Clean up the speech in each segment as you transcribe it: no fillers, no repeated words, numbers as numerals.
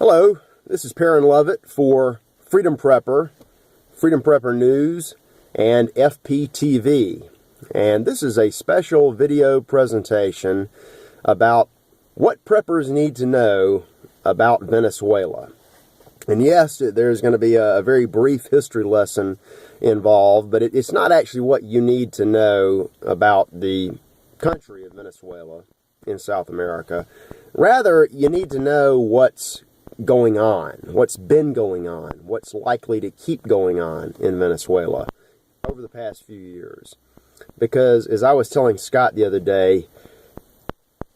Hello, this is Perrin Lovett for Freedom Prepper News, and FPTV. And this is a special video presentation about what preppers need to know about Venezuela. And yes, there's going to be a very brief history lesson involved, but it's not actually what you need to know about the country of Venezuela in South America. Rather, you need to know what's going on, what's been going on, what's likely to keep going on in Venezuela over the past few years. Because, as I was telling Scott the other day,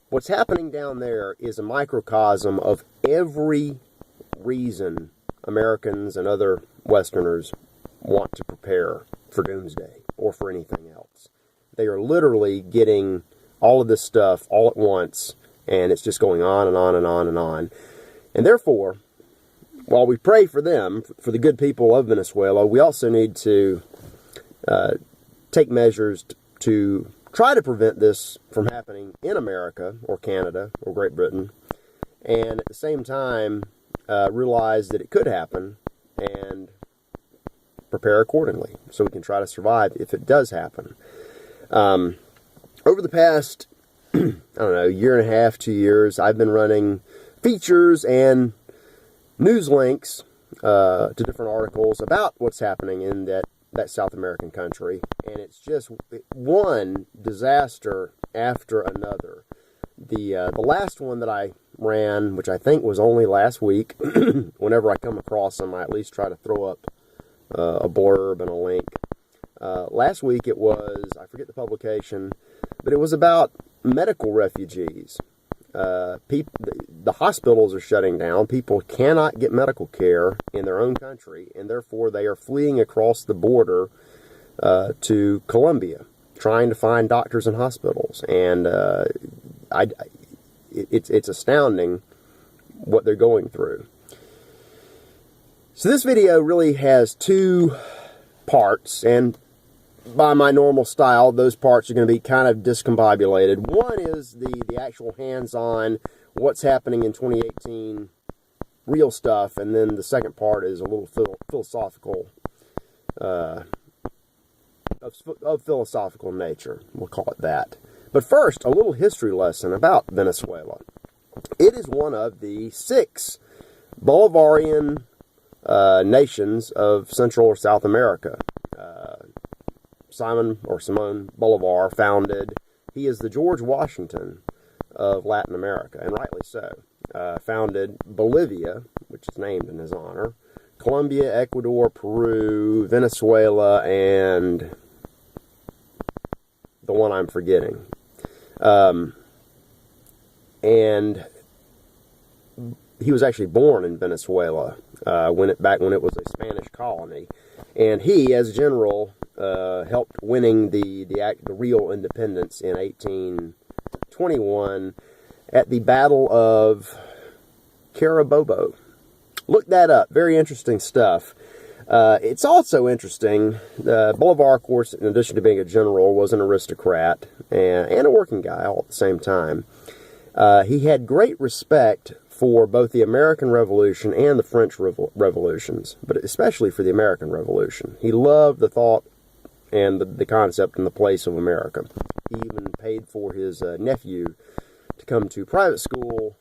what's happening down there is a microcosm of every reason Americans and other Westerners want to prepare for doomsday or for anything else. They are literally getting all of this stuff all at once, and it's just going on and on and on and on. And therefore, while we pray for them, for the good people of Venezuela, we also need to take measures to try to prevent this from happening in America or Canada or Great Britain, and at the same time realize that it could happen and prepare accordingly so we can try to survive if it does happen. Over the past, I don't know, year and a half, 2 years, I've been running features and news links to different articles about what's happening in that South American country, and it's just one disaster after another. The last one that I ran, which I think was only last week, whenever I come across them, I at least try to throw up a blurb and a link. Last week it was, I forget the publication, but it was about medical refugees. The hospitals are shutting down. People cannot get medical care in their own country, and therefore they are fleeing across the border to Colombia, trying to find doctors and hospitals. And it's astounding what they're going through. So this video really has two parts, and by my normal style, those parts are going to be kind of discombobulated. One is the actual hands-on, what's happening in 2018, real stuff, and then the second part is a little philosophical, of philosophical nature, we'll call it that. But first, a little history lesson about Venezuela. It is one of the 6 Bolivarian nations of Central or South America. Simon Bolivar founded, he is the George Washington of Latin America, and rightly so. Founded Bolivia, which is named in his honor, Colombia, Ecuador, Peru, Venezuela, and the one I'm forgetting. And he was actually born in Venezuela back when it was a Spanish colony, and he, as general, helped winning the real independence in 1821 at the Battle of Carabobo. Look that up. Very interesting stuff. It's also interesting, Bolivar, of course, in addition to being a general, was an aristocrat and a working guy all at the same time. He had great respect for both the American Revolution and the French revolutions, but especially for the American Revolution. He loved the thought and the concept and the place of America. He even paid for his nephew to come to private school,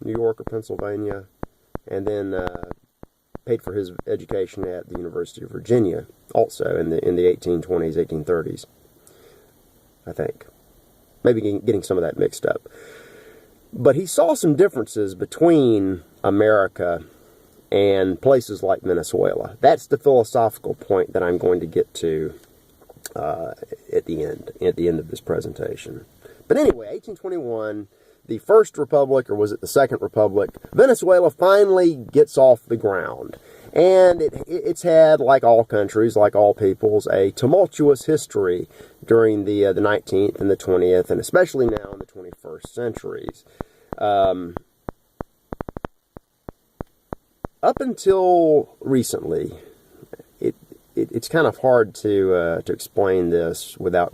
New York or Pennsylvania, and then paid for his education at the University of Virginia, also in the 1820s, 1830s, I think. Maybe getting some of that mixed up. But he saw some differences between America and places like Venezuela. That's the philosophical point that I'm going to get to at the end of this presentation. But anyway, 1821, the first republic, or was it the second republic, Venezuela finally gets off the ground. And it's had, like all countries, like all peoples, a tumultuous history during the 19th and the 20th, and especially now in the 21st centuries. Up until recently, it's kind of hard to explain this without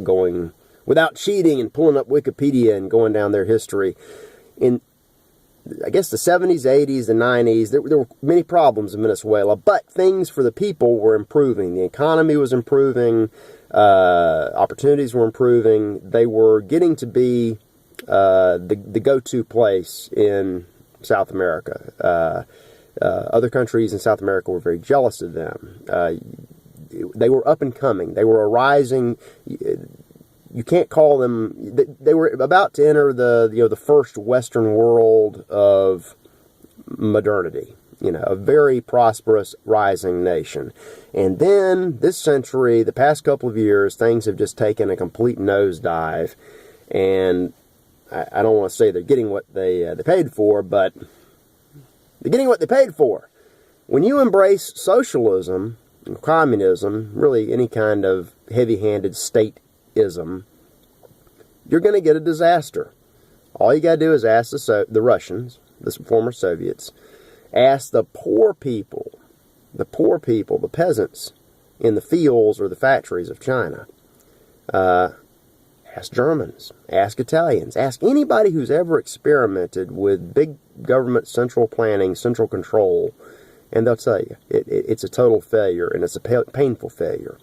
cheating and pulling up Wikipedia and going down their history. I guess the 70s, 80s, the 90s, there were many problems in Venezuela, but things for the people were improving. The economy was improving, opportunities were improving. They were getting to be the go-to place in South America. Other countries in South America were very jealous of them. They were up and coming. They were a rising. You can't call them. They were about to enter the first Western world of modernity. A very prosperous, rising nation. And then this century, the past couple of years, things have just taken a complete nosedive. And I don't want to say they're getting what they paid for, but they're getting what they paid for. When you embrace socialism, communism, really any kind of heavy-handed stateism, you're going to get a disaster. All you got to do is ask the Russians, the former Soviets, ask the poor people, the peasants in the fields or the factories of China. Ask Germans, ask Italians, ask anybody who's ever experimented with big government central planning, central control, and they'll tell you it's a total failure, and it's a painful failure.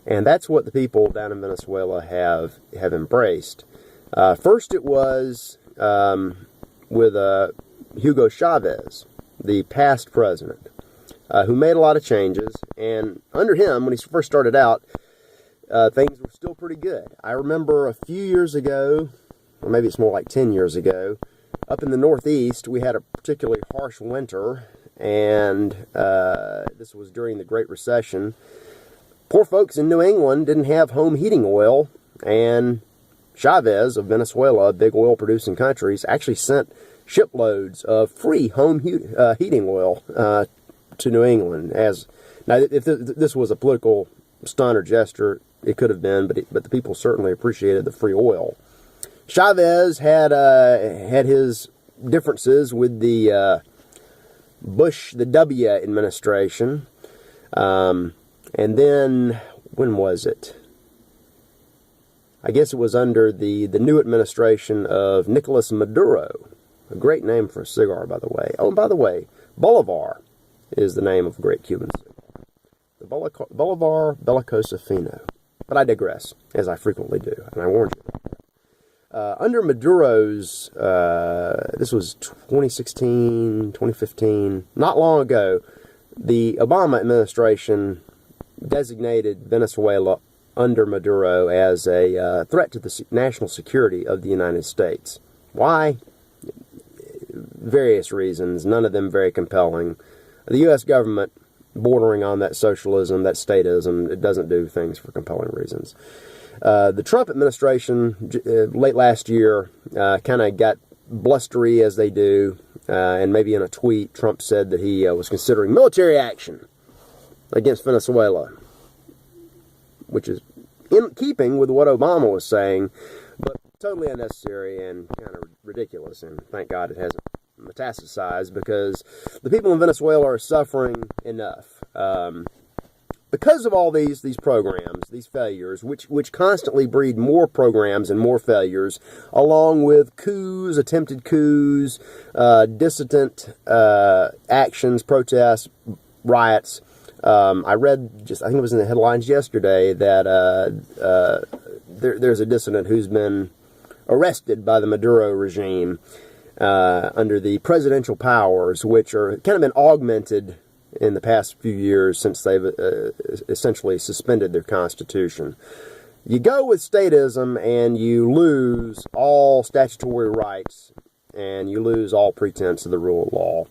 And that's what the people down in Venezuela have embraced. First it was with Hugo Chavez, the past president, who made a lot of changes. And under him, when he first started out, things were still pretty good. I remember a few years ago, or maybe it's more like 10 years ago, up in the Northeast, we had a particularly harsh winter, and this was during the Great Recession. Poor folks in New England didn't have home heating oil, and Chavez of Venezuela, a big oil-producing country, actually sent shiploads of free home heating oil to New England. Now, if this was a political stunt or gesture, it could have been, but the people certainly appreciated the free oil. Chavez had his differences with the the W administration, and then when was it? I guess it was under the new administration of Nicolas Maduro. A great name for a cigar, by the way. Oh, and by the way, Bolivar is the name of a great Cuban cigar. The Bolivar Bellicosa Fino. But I digress, as I frequently do, and I warned you about that. Under Maduro's, this was 2016, 2015, not long ago, the Obama administration designated Venezuela under Maduro as a threat to the national security of the United States. Why? Various reasons, none of them very compelling. The U.S. government, bordering on that socialism, that statism, it doesn't do things for compelling reasons. The Trump administration, late last year, kind of got blustery as they do, and maybe in a tweet, Trump said that he was considering military action against Venezuela, which is in keeping with what Obama was saying, but totally unnecessary and kind of ridiculous, and thank God it hasn't metastasized, because the people in Venezuela are suffering enough. Because of all these programs, these failures, which constantly breed more programs and more failures, along with coups, attempted coups, dissident actions, protests, riots. I read, I think it was in the headlines yesterday, that there's a dissident who's been arrested by the Maduro regime under the presidential powers, which are kind of been augmented in the past few years since they've essentially suspended their constitution. You go with statism and you lose all statutory rights and you lose all pretense of the rule of law.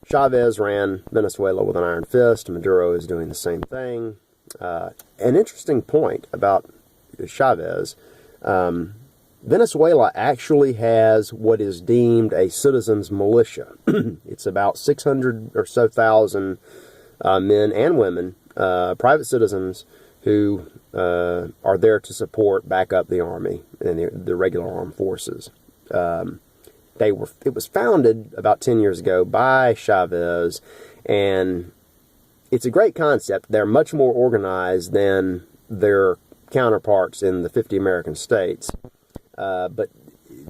Chavez ran Venezuela with an iron fist. Maduro is doing the same thing. An interesting point about Chavez, Venezuela actually has what is deemed a citizens' militia. It's about 600 or so thousand men and women, private citizens, who are there to support, back up the army and the regular armed forces. It was founded about 10 years ago by Chavez, and it's a great concept. They're much more organized than their counterparts in the 50 American states. But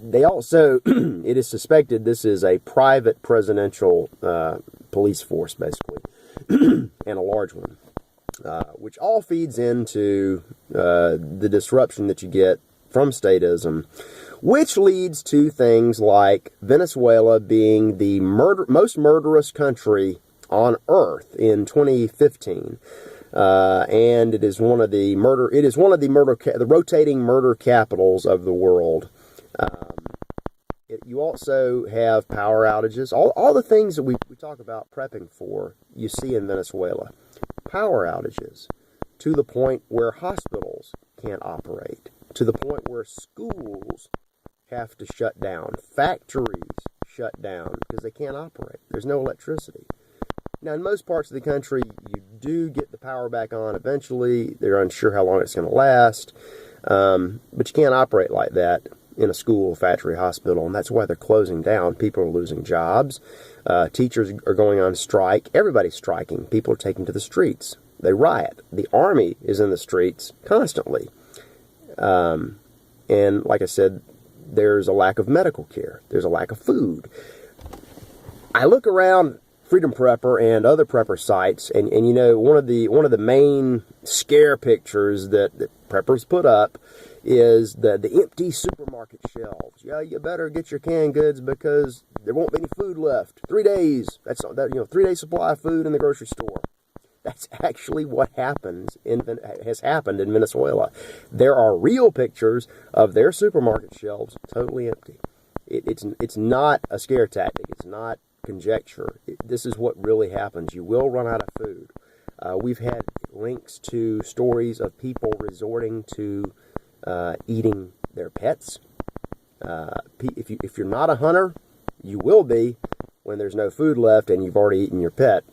They also, it is suspected this is a private presidential police force, basically, and a large one, which all feeds into the disruption that you get from statism, which leads to things like Venezuela being the most murderous country on Earth in 2015. And it is one of the the rotating murder capitals of the world. You also have power outages. All the things that we talk about prepping for, you see in Venezuela. Power outages to the point where hospitals can't operate, to the point where schools have to shut down, factories shut down because they can't operate. There's no electricity. Now, in most parts of the country, you do get the power back on eventually. They're unsure how long it's going to last, but you can't operate like that in a school, factory, hospital, and that's why they're closing down. People are losing jobs. Teachers are going on strike. Everybody's striking. People are taking to the streets. They riot. The army is in the streets constantly. And like I said, there's a lack of medical care. There's a lack of food. I look around Freedom Prepper and other prepper sites, and you know, one of the main scare pictures that preppers put up is the empty supermarket shelves. Yeah, you better get your canned goods because there won't be any food left. 3 days. That's 3-day supply of food in the grocery store. That's actually what has happened in Venezuela. There are real pictures of their supermarket shelves totally empty. It's not a scare tactic. It's not conjecture. This is what really happens. You will run out of food. We've had links to stories of people resorting to eating their pets. If you're not a hunter, you will be when there's no food left and you've already eaten your pet.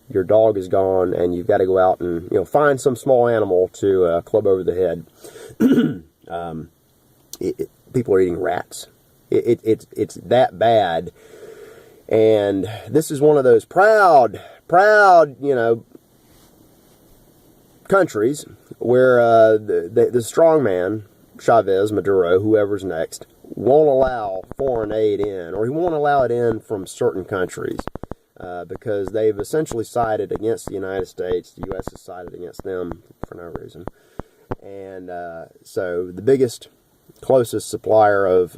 Your dog is gone, and you've got to go out and find some small animal to club over the head. People are eating rats. It's that bad, and this is one of those proud countries where the strong man, Chavez, Maduro, whoever's next, won't allow foreign aid in, or he won't allow it in from certain countries. Because they've essentially sided against the United States. The U.S. has sided against them for no reason. And so the biggest, closest supplier of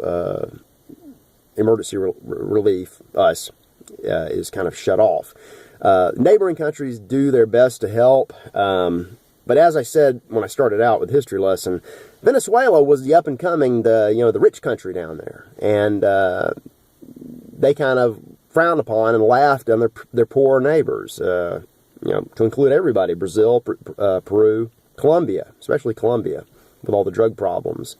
emergency relief, us, is kind of shut off. Neighboring countries do their best to help. But as I said when I started out with history lesson, Venezuela was the up-and-coming, the rich country down there. And they kind of frowned upon and laughed on their poor neighbors, to include everybody: Brazil, Peru, Colombia, especially Colombia, with all the drug problems.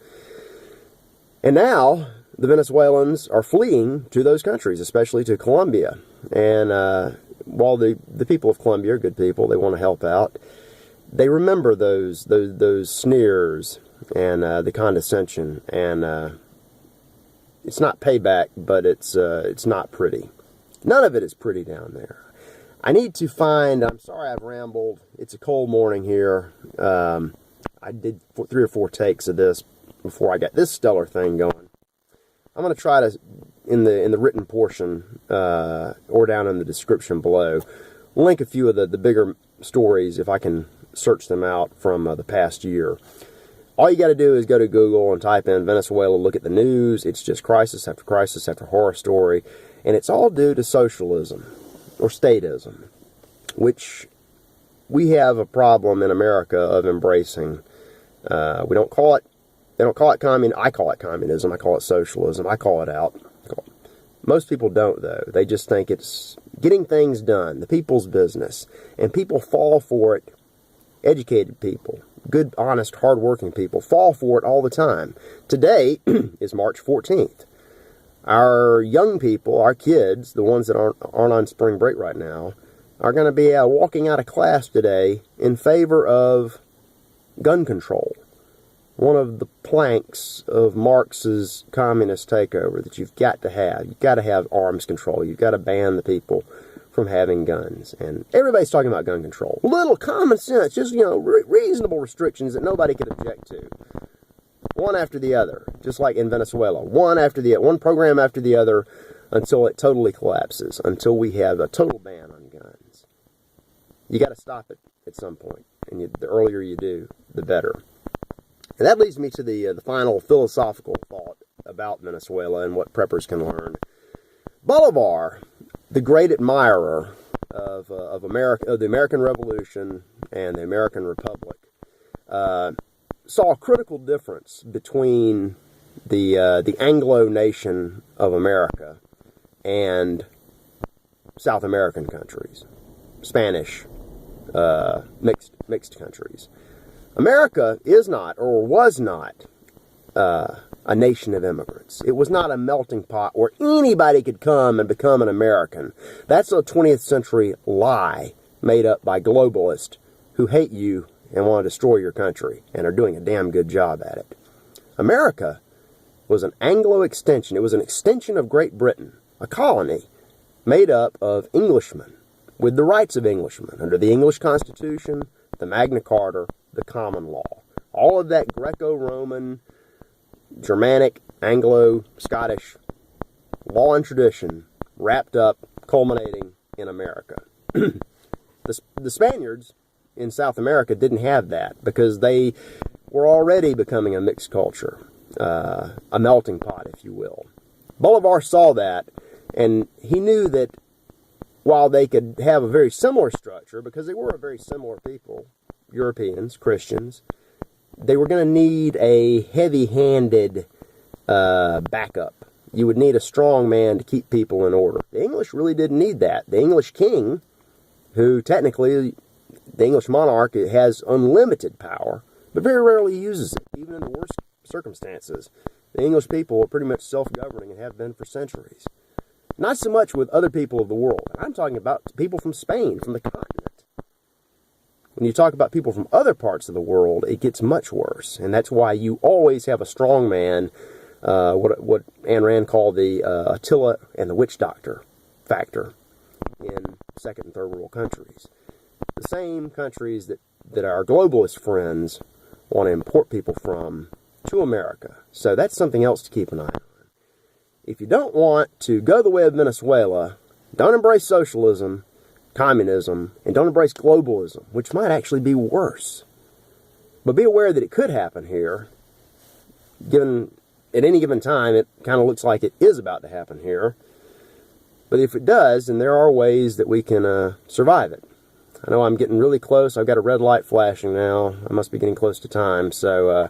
And now the Venezuelans are fleeing to those countries, especially to Colombia. And while the people of Colombia are good people, they want to help out, they remember those sneers and the condescension, and it's not payback, but it's not pretty. None of it is pretty down there. I need to find, I'm sorry I've rambled. It's a cold morning here. I did 3 or 4 takes of this before I got this stellar thing going. I'm going to try to, in the written portion, or down in the description below, link a few of the bigger stories if I can search them out from the past year. All you got to do is go to Google and type in Venezuela, look at the news. It's just crisis after horror story. And it's all due to socialism or statism, which we have a problem in America of embracing. They don't call it communism. I call it communism. I call it socialism. I call it out. Most people don't, though. They just think it's getting things done, the people's business. And people fall for it. Educated people, good, honest, hardworking people fall for it all the time. Today is March 14th. Our young people, our kids, the ones that aren't on spring break right now, are going to be walking out of class today in favor of gun control. One of the planks of Marx's communist takeover that you've got to have. You've got to have arms control. You've got to ban the people from having guns. And everybody's talking about gun control. Little common sense, just, reasonable restrictions that nobody could object to. one after the other, just like in Venezuela, one program after the other, until it totally collapses, until we have a total ban on guns. You got to stop it at some point, and the earlier you do, the better. And that leads me to the final philosophical thought about Venezuela and what preppers can learn. Bolivar, the great admirer of the American Revolution and the American Republic, saw a critical difference between the Anglo nation of America and South American countries, Spanish mixed countries. America is not, or was not, a nation of immigrants. It was not a melting pot where anybody could come and become an American. That's a 20th century lie made up by globalists who hate you and want to destroy your country and are doing a damn good job at it. America was an Anglo extension. It was an extension of Great Britain, a colony made up of Englishmen with the rights of Englishmen under the English Constitution, the Magna Carta, the common law. All of that Greco-Roman, Germanic, Anglo, Scottish law and tradition wrapped up, culminating in America. The Spaniards in South America didn't have that because they were already becoming a mixed culture, a melting pot, if you will. Bolivar saw that, and he knew that while they could have a very similar structure, because they were a very similar people, Europeans, Christians, they were going to need a heavy-handed backup. You would need a strong man to keep people in order. The English really didn't need that. The English king, who technically, the English monarch, has unlimited power, but very rarely uses it, even in the worst circumstances. The English people are pretty much self-governing and have been for centuries. Not so much with other people of the world. I'm talking about people from Spain, from the continent. When you talk about people from other parts of the world, it gets much worse. And that's why you always have a strong man, what Ayn Rand called the Attila and the witch doctor factor in second and third world countries. The same countries that our globalist friends want to import people from to America. So that's something else to keep an eye on. If you don't want to go the way of Venezuela, don't embrace socialism, communism, and don't embrace globalism, which might actually be worse. But be aware that it could happen here. Given at any given time, it kind of looks like it is about to happen here. But if it does, then there are ways that we can survive it. I know I'm getting really close. I've got a red light flashing now. I must be getting close to time. So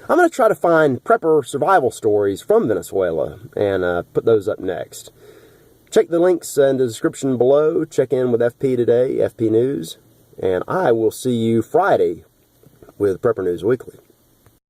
I'm going to try to find prepper survival stories from Venezuela and put those up next. Check the links in the description below. Check in with FP Today, FP News. And I will see you Friday with Prepper News Weekly.